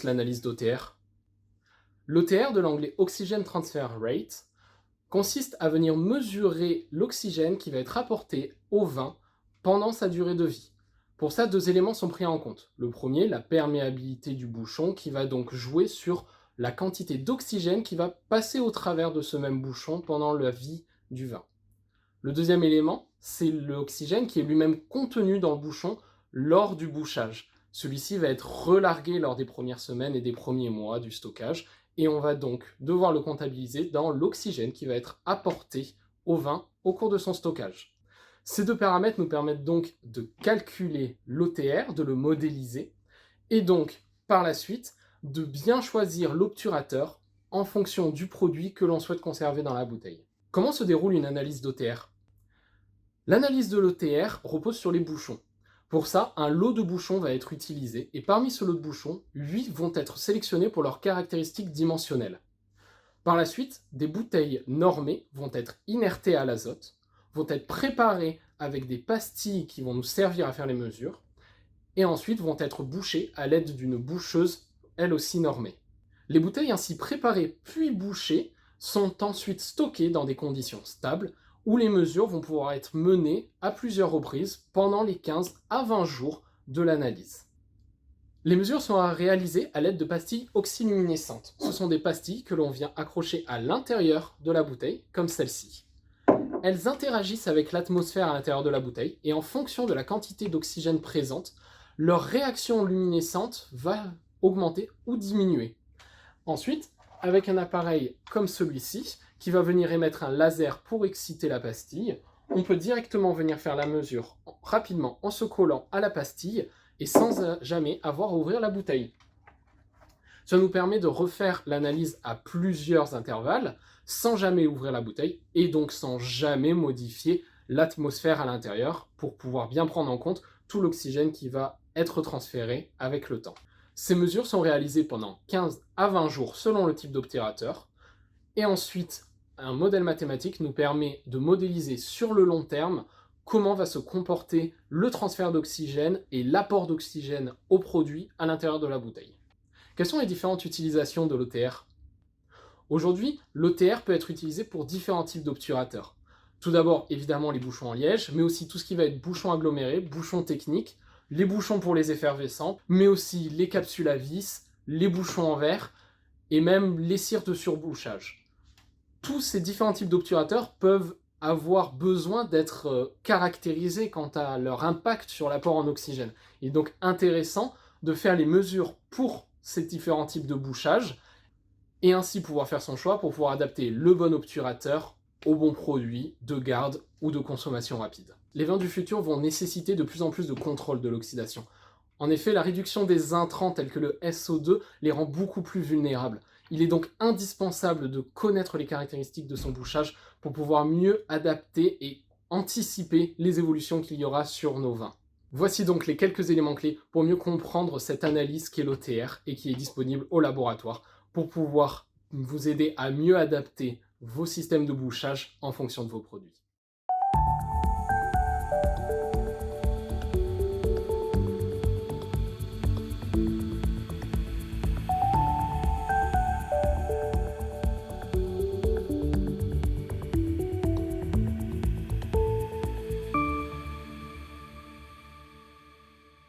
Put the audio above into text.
l'analyse d'OTR? L'OTR, de l'anglais Oxygen Transfer Rate, consiste à venir mesurer l'oxygène qui va être apporté au vin pendant sa durée de vie. Pour ça, deux éléments sont pris en compte. Le premier, la perméabilité du bouchon, qui va donc jouer sur la quantité d'oxygène qui va passer au travers de ce même bouchon pendant la vie du vin. Le deuxième élément, c'est l'oxygène qui est lui-même contenu dans le bouchon lors du bouchage. Celui-ci va être relargué lors des premières semaines et des premiers mois du stockage, et on va donc devoir le comptabiliser dans l'oxygène qui va être apporté au vin au cours de son stockage. Ces deux paramètres nous permettent donc de calculer l'OTR, de le modéliser, et donc, par la suite, de bien choisir l'obturateur en fonction du produit que l'on souhaite conserver dans la bouteille. Comment se déroule une analyse d'OTR? L'analyse de l'OTR repose sur les bouchons. Pour ça, un lot de bouchons va être utilisé, et parmi ce lot de bouchons, 8 vont être sélectionnés pour leurs caractéristiques dimensionnelles. Par la suite, des bouteilles normées vont être inertées à l'azote, vont être préparées avec des pastilles qui vont nous servir à faire les mesures, et ensuite vont être bouchées à l'aide d'une boucheuse, elle aussi normée. Les bouteilles ainsi préparées puis bouchées sont ensuite stockées dans des conditions stables, où les mesures vont pouvoir être menées à plusieurs reprises pendant les 15 à 20 jours de l'analyse. Les mesures sont réalisées à l'aide de pastilles oxyluminescentes. Ce sont des pastilles que l'on vient accrocher à l'intérieur de la bouteille, comme celle-ci. Elles interagissent avec l'atmosphère à l'intérieur de la bouteille, et en fonction de la quantité d'oxygène présente, leur réaction luminescente va augmenter ou diminuer. Ensuite, avec un appareil comme celui-ci, qui va venir émettre un laser pour exciter la pastille, on peut directement venir faire la mesure rapidement en se collant à la pastille et sans jamais avoir à ouvrir la bouteille. Ça nous permet de refaire l'analyse à plusieurs intervalles sans jamais ouvrir la bouteille et donc sans jamais modifier l'atmosphère à l'intérieur pour pouvoir bien prendre en compte tout l'oxygène qui va être transféré avec le temps. Ces mesures sont réalisées pendant 15 à 20 jours selon le type d'obturateur. Et ensuite, un modèle mathématique nous permet de modéliser sur le long terme comment va se comporter le transfert d'oxygène et l'apport d'oxygène au produit à l'intérieur de la bouteille. Quelles sont les différentes utilisations de l'OTR? Aujourd'hui, l'OTR peut être utilisé pour différents types d'obturateurs. Tout d'abord, évidemment, les bouchons en liège, mais aussi tout ce qui va être bouchons agglomérés, bouchons techniques, les bouchons pour les effervescents, mais aussi les capsules à vis, les bouchons en verre, et même les cires de surbouchage. Tous ces différents types d'obturateurs peuvent avoir besoin d'être caractérisés quant à leur impact sur l'apport en oxygène. Il est donc intéressant de faire les mesures pour ces différents types de bouchage et ainsi pouvoir faire son choix pour pouvoir adapter le bon obturateur au bon produit de garde ou de consommation rapide. Les vins du futur vont nécessiter de plus en plus de contrôle de l'oxydation. En effet, la réduction des intrants tels que le SO2 les rend beaucoup plus vulnérables. Il est donc indispensable de connaître les caractéristiques de son bouchage pour pouvoir mieux adapter et anticiper les évolutions qu'il y aura sur nos vins. Voici donc les quelques éléments clés pour mieux comprendre cette analyse qu'est l'OTR et qui est disponible au laboratoire pour pouvoir vous aider à mieux adapter vos systèmes de bouchage en fonction de vos produits.